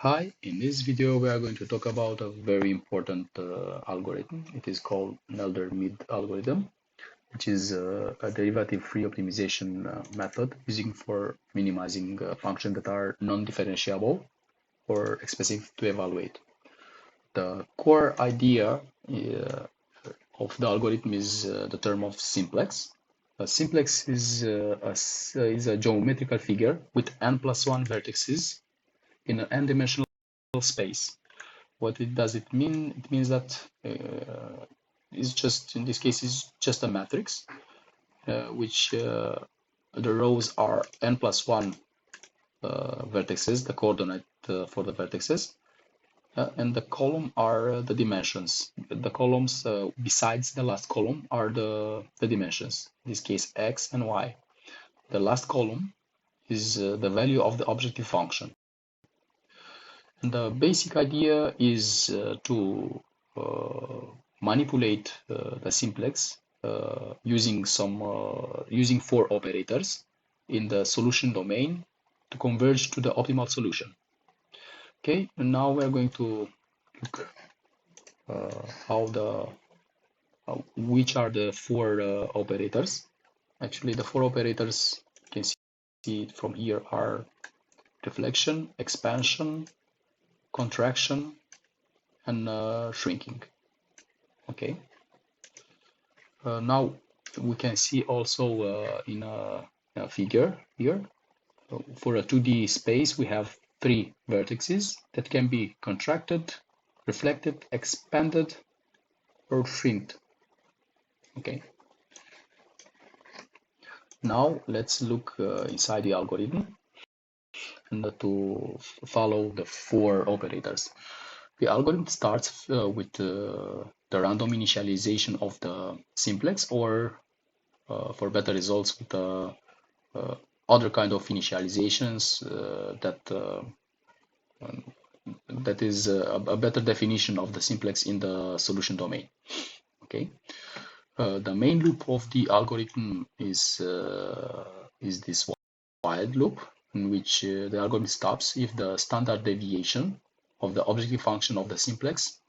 Hi, in this video we are going to talk about a very important algorithm. It is called Nelder-Mead algorithm, which is a derivative-free optimization method using for minimizing functions that are non-differentiable or expensive to evaluate. The core idea of the algorithm is the term of simplex. A simplex is a geometrical figure with n+1 vertices in an n-dimensional space. What does it mean? It means that it's just, in this case, is just a matrix, which the rows are n+1 vertices, the coordinate for the vertices, and the column are the dimensions. The columns besides the last column are the dimensions, in this case x and y. The last column is the value of the objective function. And the basic idea is to manipulate the simplex using four operators in the solution domain to converge to the optimal solution. Okay, and now we are going to look which are the four operators. Actually, the four operators, you can see it from here, are reflection, expansion, contraction, and shrinking. Okay. Now we can see also in a figure here, for a 2D space, we have three vertices that can be contracted, reflected, expanded, or shrinked. Okay. Now let's look inside the algorithm and to follow the four operators. The algorithm starts with the random initialization of the simplex, or for better results, with the other kind of initializations that is a better definition of the simplex in the solution domain. Okay, the main loop of the algorithm is this while loop, in which the algorithm stops if the standard deviation of the objective function of the simplex,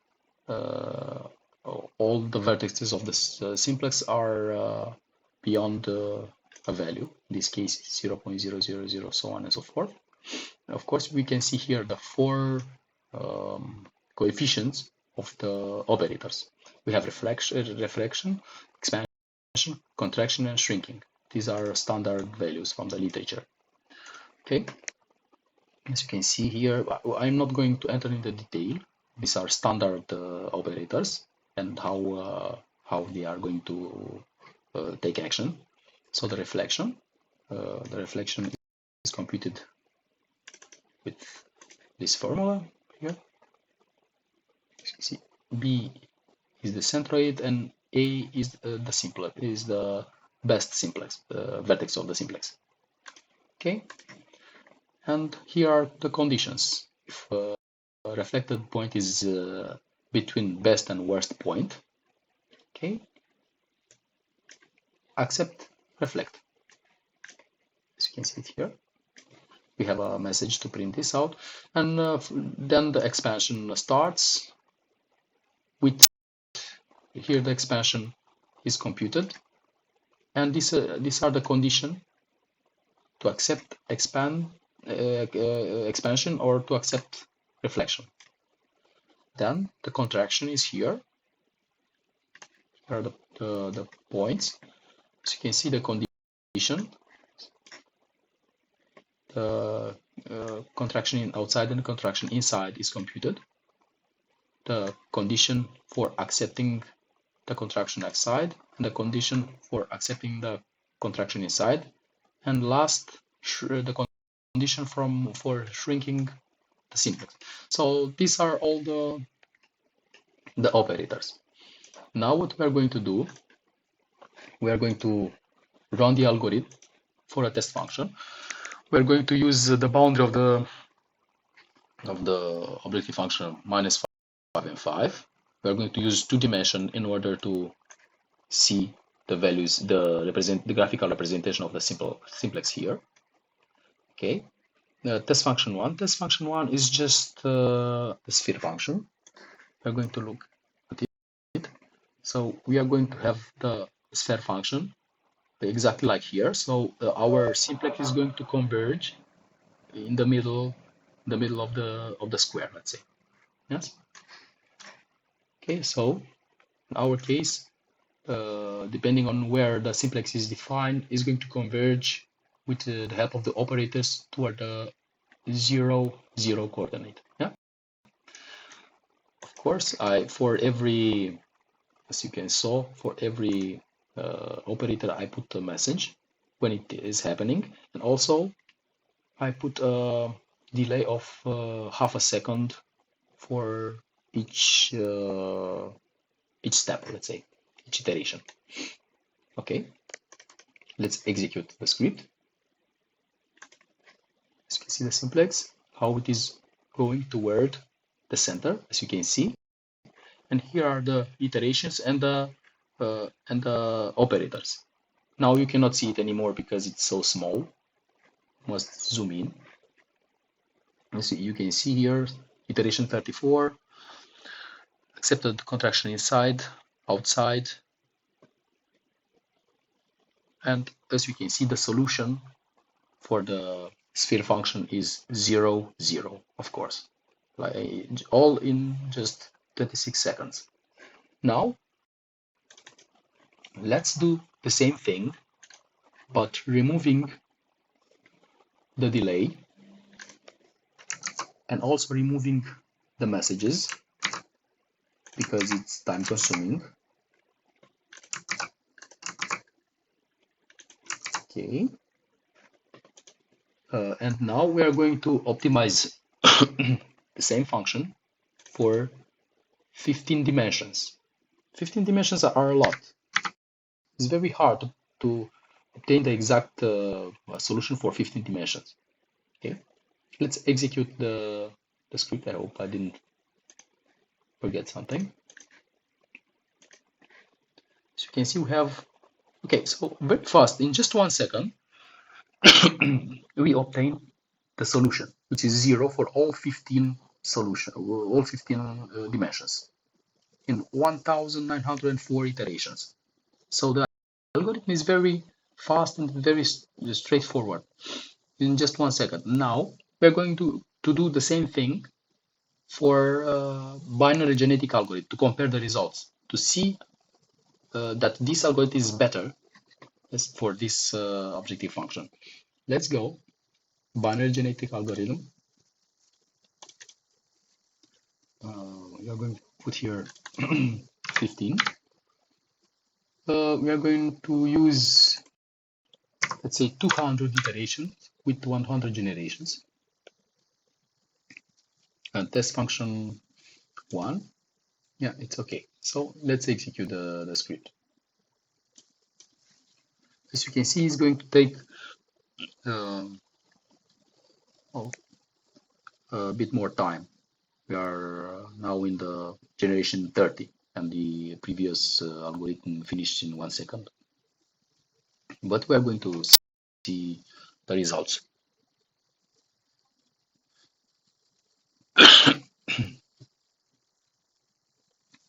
all the vertices of the simplex are beyond a value, in this case 0.000, so on and so forth. Of course, we can see here the four coefficients of the operators. We have reflection, expansion, contraction, and shrinking. These are standard values from the literature. Okay, as you can see here, I'm not going to enter into detail. These are standard operators and how they are going to take action. So the reflection is computed with this formula here. As you see, B is the centroid and A is the best simplex, vertex of the simplex. Okay, and here are the conditions. If a reflected point is between best and worst point, okay, accept, reflect. As you can see it here, we have a message to print this out, and then the expansion starts with, here the expansion is computed, and these are the conditions to accept expansion or to accept reflection. Then the contraction is here. Here are the points. As you can see, the condition, the contraction outside and the contraction inside is computed. The condition for accepting the contraction outside and the condition for accepting the contraction inside, and last, the condition for shrinking the simplex. So these are all the operators. Now what we are going to do, we are going to run the algorithm for a test function. We are going to use the boundary of the objective function -5 and 5. We are going to use 2D in order to see the values, the graphical representation of the simplex here. Okay, test function one. Test function one is just the sphere function. We're going to look at it. So we are going to have the sphere function exactly like here. So our simplex is going to converge in the middle of the square, let's say. Yes. Okay. So in our case, depending on where the simplex is defined, is going to converge with the help of the operators toward the 0, 0 coordinate. Yeah. Of course, for every, as you can saw, for every operator, I put a message when it is happening, and also I put a delay of half a second for each step, let's say, each iteration. Okay, let's execute the script. As you can see the simplex, how it is going toward the center, as you can see. And here are the iterations and the operators. Now you cannot see it anymore because it's so small. Must zoom in. You can see here iteration 34, accepted contraction inside, outside, and as you can see the solution for the sphere function is 0, 0, of course, like all in just 26 seconds. Now let's do the same thing but removing the delay and also removing the messages because it's time consuming. Okay, and now we are going to optimize the same function for 15 dimensions. 15 dimensions are a lot. It's very hard to obtain the exact solution for 15 dimensions. Okay, let's execute the script. I hope I didn't forget something. As you can see, we have, okay, so very fast, in just 1 second, we obtain the solution, which is 0 for all 15 dimensions in 1904 iterations. So the algorithm is very fast and very straightforward in just 1 second. Now we're going to do the same thing for binary genetic algorithm to compare the results to see that this algorithm is better for this objective function. Let's go binary genetic algorithm. We are going to put here 15. We are going to use, let's say, 200 iterations with 100 generations. And test function 1. Yeah, it's okay. So let's execute the script. As you can see, it's going to take a bit more time. We are now in the generation 30 and the previous algorithm finished in 1 second. But we are going to see the results.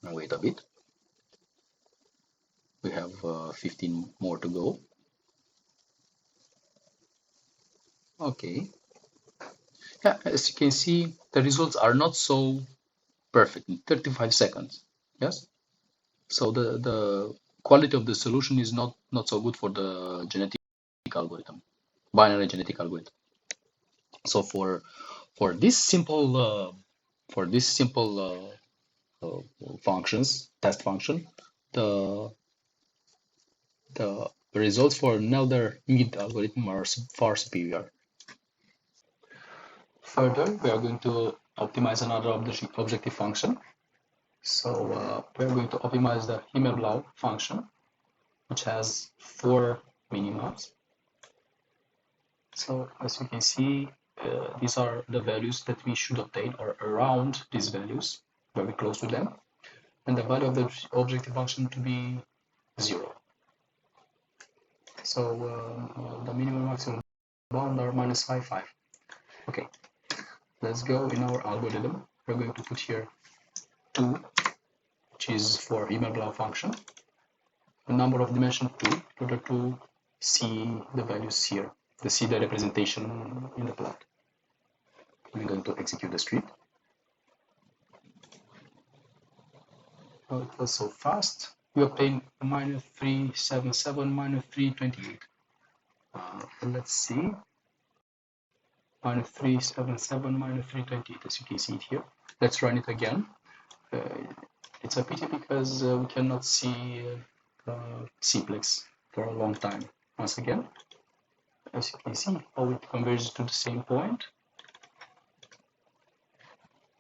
Now wait a bit. We have 15 more to go. Okay. Yeah, as you can see, the results are not so perfect in 35 seconds. Yes. So the quality of the solution is not so good for the genetic algorithm, binary genetic algorithm. So for this simple functions, test function, the results for Nelder Mead algorithm are far superior. Further, we are going to optimize another objective function. So we are going to optimize the Himmelblau function, which has 4 minimums. So as you can see, these are the values that we should obtain, or around these values, very close to them, and the value of the objective function to be 0. So the minimum maximum bound are -5, 5. Okay, let's go in our algorithm. We're going to put here 2, which is for email function, the number of dimension 2 in order to see the values here, to see the representation in the plot. I'm going to execute the script. Oh, it was so fast. We obtain -377 -328. Let's see. -377 -328, as you can see it here. Let's run it again. It's a pity because we cannot see simplex for a long time. Once again, as you can see, how it converges to the same point.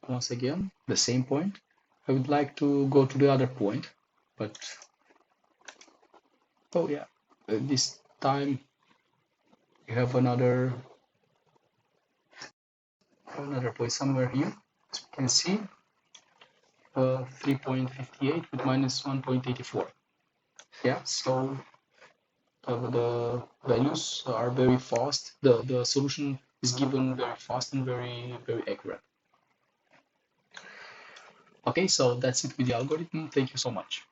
Once again, the same point. I would like to go to the other point, but oh yeah, this time you have another point somewhere here. As you can see, 3.58 with -1.84. Yeah, so the values are very fast. The solution is given very fast and very accurate. Okay, so that's it with the algorithm. Thank you so much.